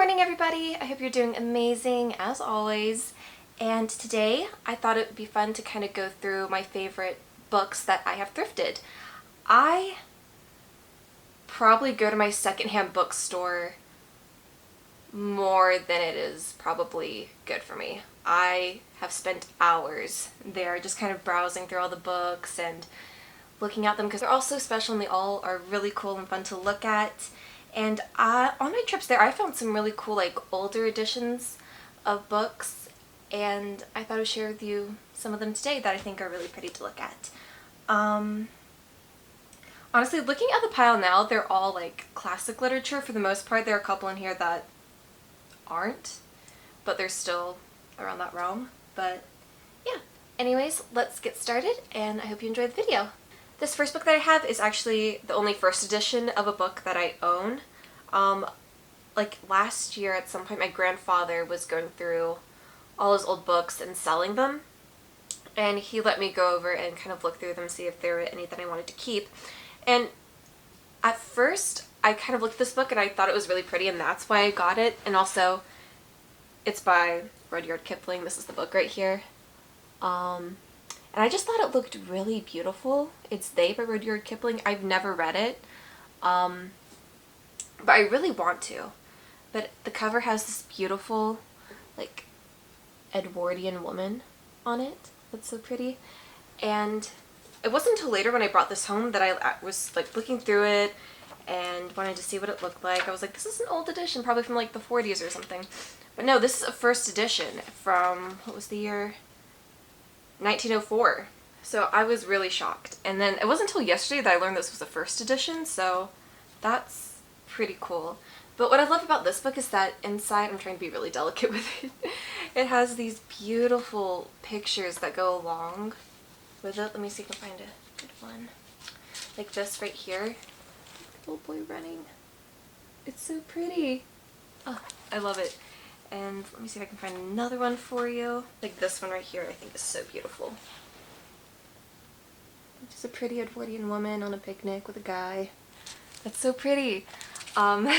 morning, everybody. I hope you're doing amazing as always. And today I thought it would be fun to kind of go through my favorite books that I have thrifted. I probably go to my secondhand bookstore more than it is probably good for me. I have spent hours there just kind of browsing through all the books and looking at them because they're all so special and they all are really cool and fun to look at. And on my trips there, I found some really cool, like, older editions of books, and I thought I would share with you some of them today that I think are really pretty to look at. Honestly, looking at the pile now, they're all, like, classic literature for the most part. There are a couple in here that aren't, but they're still around that realm. But, yeah. Anyways, let's get started, and I hope you enjoy the video. This first book that I have is actually the only first edition of a book that I own. Like last year at some point my grandfather was going through all his old books and selling them, and he let me go over and kind of look through them, see if there were any that I wanted to keep. And at first I kind of looked at this book and I thought it was really pretty, and that's why I got it. And also it's by Rudyard Kipling. This is the book right here. And I just thought it looked really beautiful. It's They by Rudyard Kipling. I've never read it, but I really want to. But the cover has this beautiful, like, Edwardian woman on it. That's so pretty. And it wasn't until later when I brought this home that I was, like, looking through it and wanted to see what it looked like. I was like, this is an old edition, probably from, like, the 40s or something. But no, this is a first edition from, what was the year? 1904. So I was really shocked. And then it wasn't until yesterday that I learned this was a first edition, so that's pretty cool. But what I love about this book is that inside, I'm trying to be really delicate with it, it has these beautiful pictures that go along with it. Let me see if I can find a good one. Like this right here. Little boy running. It's so pretty. Oh, I love it. And let me see if I can find another one for you. Like this one right here, I think is so beautiful. Just a pretty Edwardian woman on a picnic with a guy. That's so pretty. But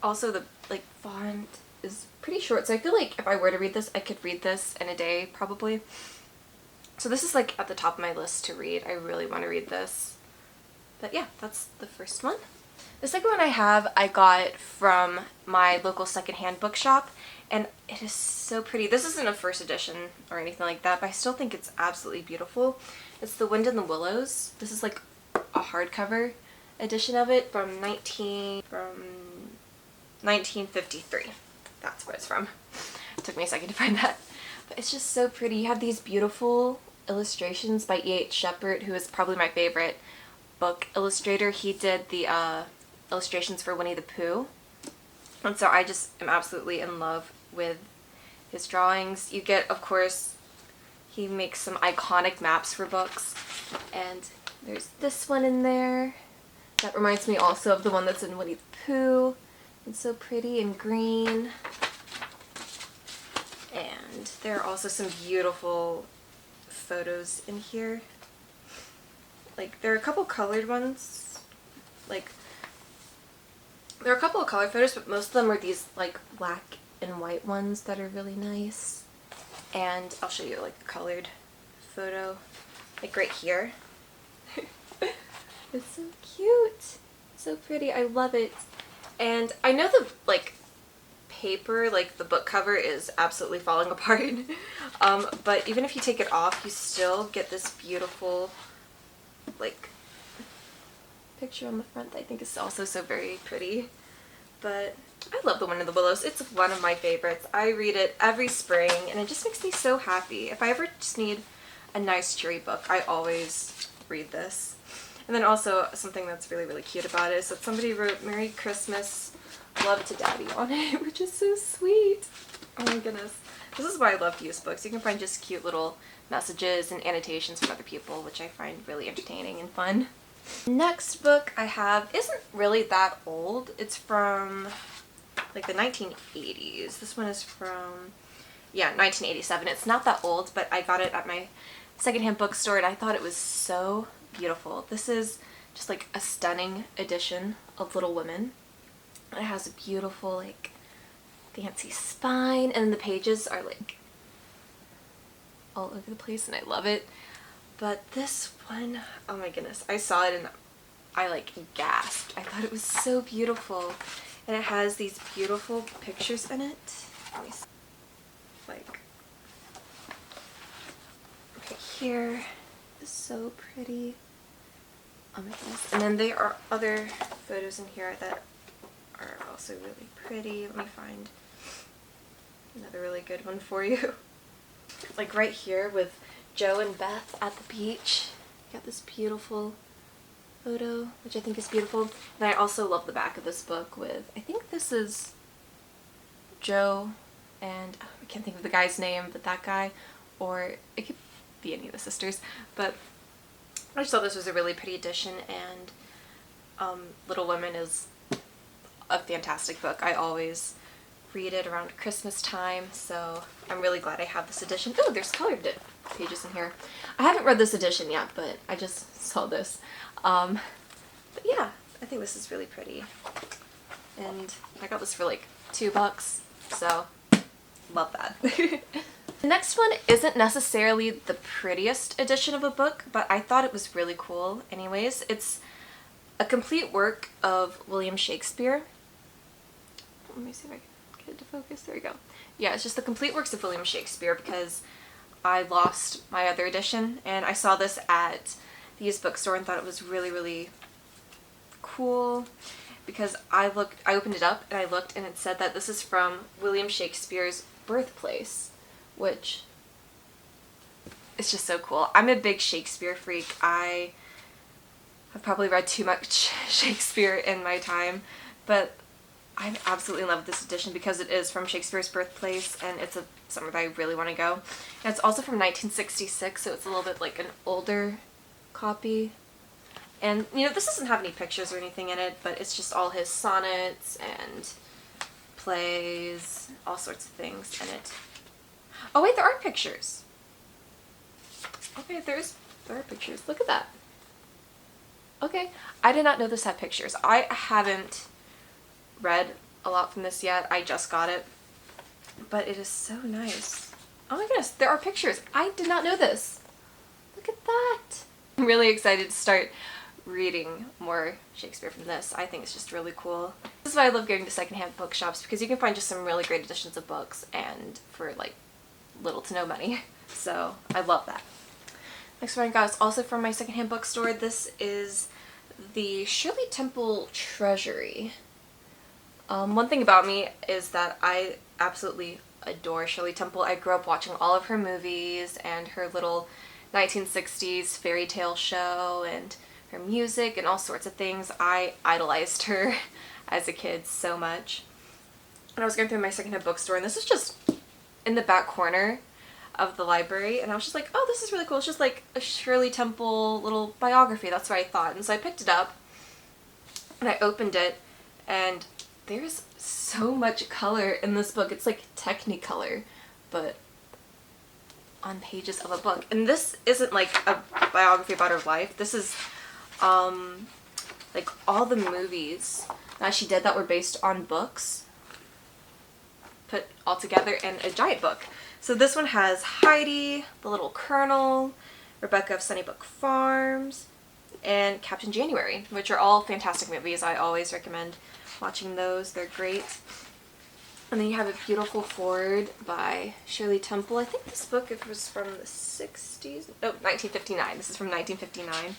also the, like, font is pretty short, so I feel like if I were to read this, I could read this in a day probably. So this is, like, at the top of my list to read. I really want to read this. But yeah, that's the first one. The second one I got from my local secondhand bookshop, and it is so pretty. This isn't a first edition or anything like that, but I still think it's absolutely beautiful. It's The Wind in the Willows. This is like a hardcover edition of it from 1953. That's where it's from. It took me a second to find that. But it's just so pretty. You have these beautiful illustrations by E.H. Shepard, who is probably my favorite book illustrator. He did the illustrations for Winnie the Pooh, and so I just am absolutely in love with his drawings. You get, of course, he makes some iconic maps for books, and there's this one in there that reminds me also of the one that's in Winnie the Pooh. It's so pretty and green. And there are also some beautiful photos in here. Like, there are a couple colored ones, like, there are a couple of color photos, but most of them are these, like, black and white ones that are really nice. And I'll show you, like, a colored photo, like right here. It's so cute. So pretty. I love it. And I know the, like, paper, like the book cover, is absolutely falling apart. But even if you take it off, you still get this beautiful, like, picture on the front that I think is also so very pretty. But I love The Wind in the Willows. It's one of my favorites. I read it every spring and it just makes me so happy. If I ever just need a nice cheery book, I always read this. And then also something that's really, really cute about it is that somebody wrote "Merry Christmas, Love to Daddy" on it, which is so sweet. Oh my goodness. This is why I love used books. You can find just cute little messages and annotations from other people, which I find really entertaining and fun. Next book I have isn't really that old. It's from, like, the 1980s. This one is from, yeah, 1987. It's not that old, but I got it at my secondhand bookstore and I thought it was so beautiful. This is just like a stunning edition of Little Women. It has a beautiful, like, fancy spine, and the pages are, like, all over the place, and I love it. But this one, oh my goodness, I saw it and I, like, gasped. I thought it was so beautiful. And it has these beautiful pictures in it. Let me see. Like, right here is so pretty. Oh my goodness. And then there are other photos in here that are also really pretty. Let me find another really good one for you. Like right here with Joe and Beth at the beach. Got this beautiful photo, which I think is beautiful. And I also love the back of this book with, I think this is Joe and, I can't think of the guy's name, but that guy, or it could be any of the sisters, but I just thought this was a really pretty edition, and Little Women is a fantastic book. I always read it around Christmas time, so I'm really glad I have this edition. Oh, there's colored pages in here. I haven't read this edition yet, but I just saw this. But yeah, I think this is really pretty. And I got this for like $2, so love that. The next one isn't necessarily the prettiest edition of a book, but I thought it was really cool anyways. It's a complete work of William Shakespeare. Let me see if I can get it to focus. There we go. Yeah, it's just the complete works of William Shakespeare because I lost my other edition, and I saw this at the used bookstore and thought it was really, really cool because I opened it up and I looked and it said that this is from William Shakespeare's birthplace, which is just so cool. I'm a big Shakespeare freak. I have probably read too much Shakespeare in my time, but I absolutely love this edition because it is from Shakespeare's birthplace, and it's somewhere that I really want to go. And it's also from 1966, so it's a little bit like an older copy. And, you know, this doesn't have any pictures or anything in it, but it's just all his sonnets and plays, all sorts of things in it. Oh wait, there are pictures. Okay, there are pictures. Look at that. Okay, I did not know this had pictures. I haven't read a lot from this yet. I just got it. But it is so nice. Oh my goodness, there are pictures. I did not know this. Look at that. I'm really excited to start reading more Shakespeare from this. I think it's just really cool. This is why I love going to secondhand bookshops, because you can find just some really great editions of books and for like little to no money. So I love that. Next one I got is also from my secondhand bookstore. This is the Shirley Temple Treasury. One thing about me is that I absolutely adore Shirley Temple. I grew up watching all of her movies and her little 1960s fairy tale show and her music and all sorts of things. I idolized her as a kid so much. And I was going through my secondhand bookstore, and this is just in the back corner of the library, and I was just like, oh, this is really cool. It's just like a Shirley Temple little biography. That's what I thought. And so I picked it up and I opened it, and there's so much color in this book. It's like Technicolor, but on pages of a book. And this isn't like a biography about her life. This is like all the movies that she did that were based on books put all together in a giant book. So this one has Heidi, The Little Colonel, Rebecca of Sunnybrook Farms, and Captain January, which are all fantastic movies. I always recommend watching those. They're great. And then you have a beautiful foreword by Shirley Temple. I think this book was from the 60s. No, 1959. This is from 1959.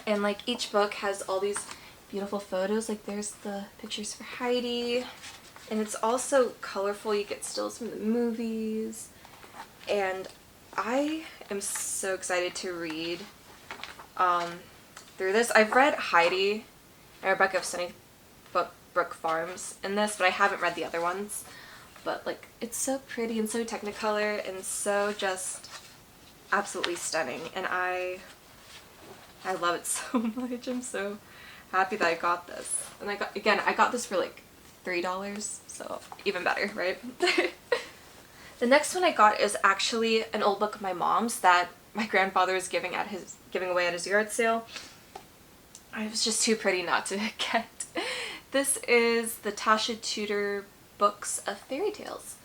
And like each book has all these beautiful photos. Like there's the pictures for Heidi. And it's also colorful. You get stills from the movies. And I am so excited to read through this. I've read Heidi and Rebecca of Sunnybrook Farms in this, but I haven't read the other ones. But like, it's so pretty and so Technicolor and so just absolutely stunning. And I love it so much. I'm so happy that I got this. And I got this for like $3, so even better, right? The next one I got is actually an old book of my mom's that my grandfather was giving away at his yard sale. I was just too pretty not to get This is the Tasha Tudor books of fairy tales.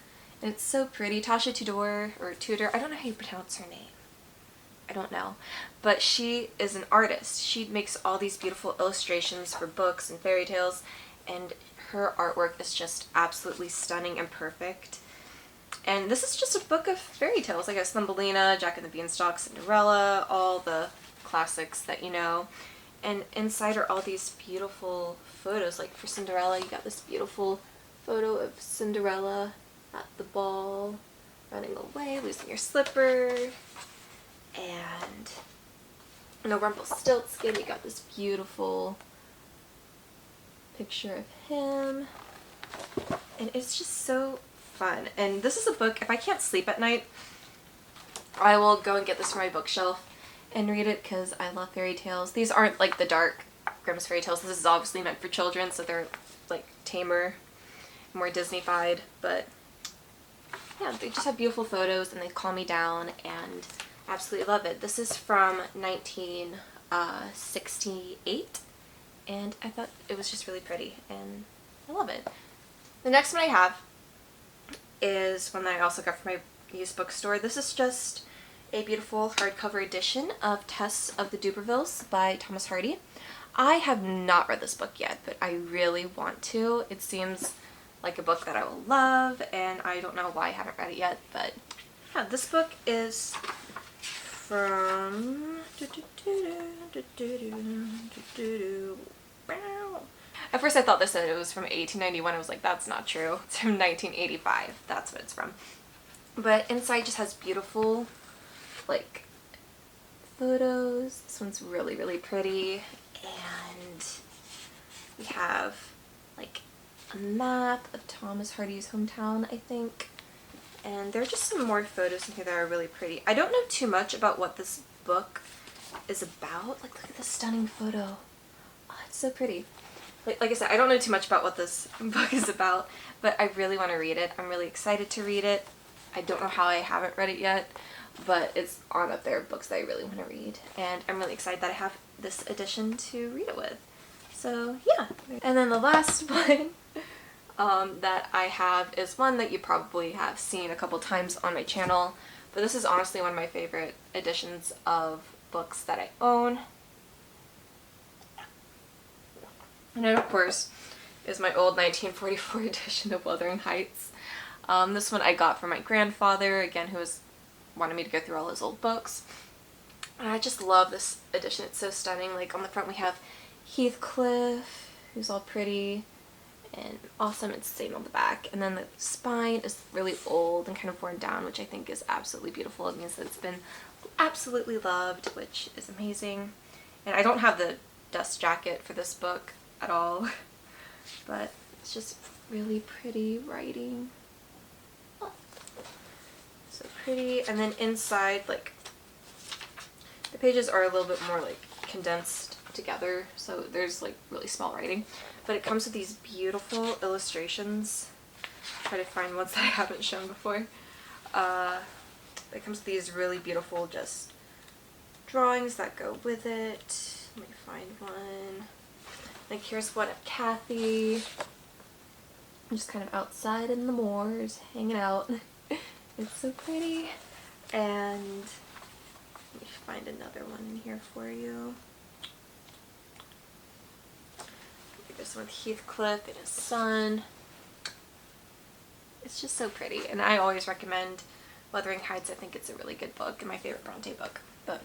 And it's so pretty. Tasha Tudor, or Tudor, I don't know how you pronounce her name. I don't know. But she is an artist. She makes all these beautiful illustrations for books and fairy tales, and her artwork is just absolutely stunning and perfect. And this is just a book of fairy tales, I guess. Thumbelina, Jack and the Beanstalk, Cinderella, all the classics that you know. And inside are all these beautiful photos. Like for Cinderella, you got this beautiful photo of Cinderella at the ball, running away, losing your slipper. And no Rumpelstiltskin, you got this beautiful picture of him. And it's just so fun. And this is a book, if I can't sleep at night, I will go and get this from my bookshelf and read it because I love fairy tales. These aren't like the dark Grimm's fairy tales. This is obviously meant for children, so they're like tamer, more Disney-fied, but yeah, they just have beautiful photos and they calm me down and absolutely love it. This is from 1968 and I thought it was just really pretty and I love it. The next one I have is one that I also got from my used bookstore. This is just a beautiful hardcover edition of Tess of the Dubervilles by Thomas Hardy. I have not read this book yet, but I really want to. It seems like a book that I will love, and I don't know why I haven't read it yet, but yeah, this book is from... At first I thought this said it was from 1891. I was like, that's not true. It's from 1985. That's what it's from. But inside just has beautiful, like, photos. This one's really, really pretty. And we have, like, a map of Thomas Hardy's hometown, I think. And there are just some more photos in here that are really pretty. I don't know too much about what this book is about. Like, look at this stunning photo. Oh, it's so pretty. Like I said, I don't know too much about what this book is about, but I really want to read it. I'm really excited to read it. I don't know how I haven't read it yet, but it's on up there, books that I really want to read. And I'm really excited that I have this edition to read it with. So, yeah. And then the last one that I have is one that you probably have seen a couple times on my channel, but this is honestly one of my favorite editions of books that I own. And it, of course, is my old 1944 edition of Wuthering Heights. This one I got from my grandfather, again, who wanted me to go through all his old books. And I just love this edition. It's so stunning. Like, on the front we have Heathcliff, who's all pretty and awesome. It's the same on the back. And then the spine is really old and kind of worn down, which I think is absolutely beautiful. It means that it's been absolutely loved, which is amazing. And I don't have the dust jacket for this book at all, but it's just really pretty writing. Oh, so pretty. And then inside, like, the pages are a little bit more like condensed together, so there's like really small writing, but it comes with these beautiful illustrations. Try to find ones that I haven't shown before. It comes with these really beautiful just drawings that go with it. Let me find one. Like, here's one of Kathy, just kind of outside in the moors, hanging out. It's so pretty. And let me find another one in here for you. This one with Heathcliff and his son. It's just so pretty, and I always recommend Wuthering Heights. I think it's a really good book and my favorite Bronte book. But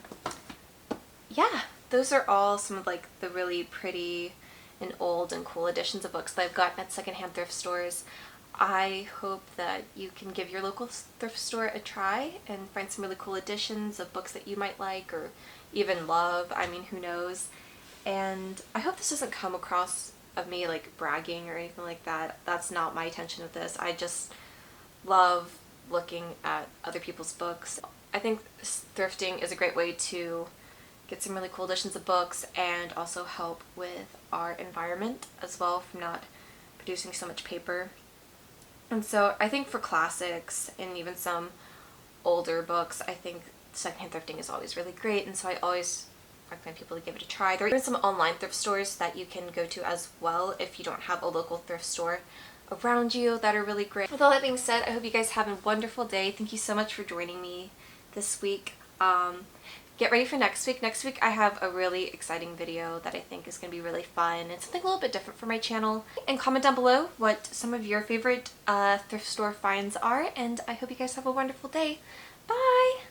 yeah, those are all some of like the really pretty and old and cool editions of books that I've gotten at secondhand thrift stores. I hope that you can give your local thrift store a try and find some really cool editions of books that you might like or even love. I mean, who knows? And I hope this doesn't come across of me like bragging or anything like that. That's not my intention with this. I just love looking at other people's books. I think thrifting is a great way to get some really cool editions of books and also help with our environment as well from not producing so much paper. And so I think for classics and even some older books, I think secondhand thrifting is always really great, and so I always recommend people to give it a try. There are even some online thrift stores that you can go to as well if you don't have a local thrift store around you that are really great. With all that being said, I hope you guys have a wonderful day. Thank you so much for joining me this week. Get ready for next week. Next week I have a really exciting video that I think is going to be really fun and something a little bit different for my channel. And comment down below what some of your favorite thrift store finds are, and I hope you guys have a wonderful day. Bye!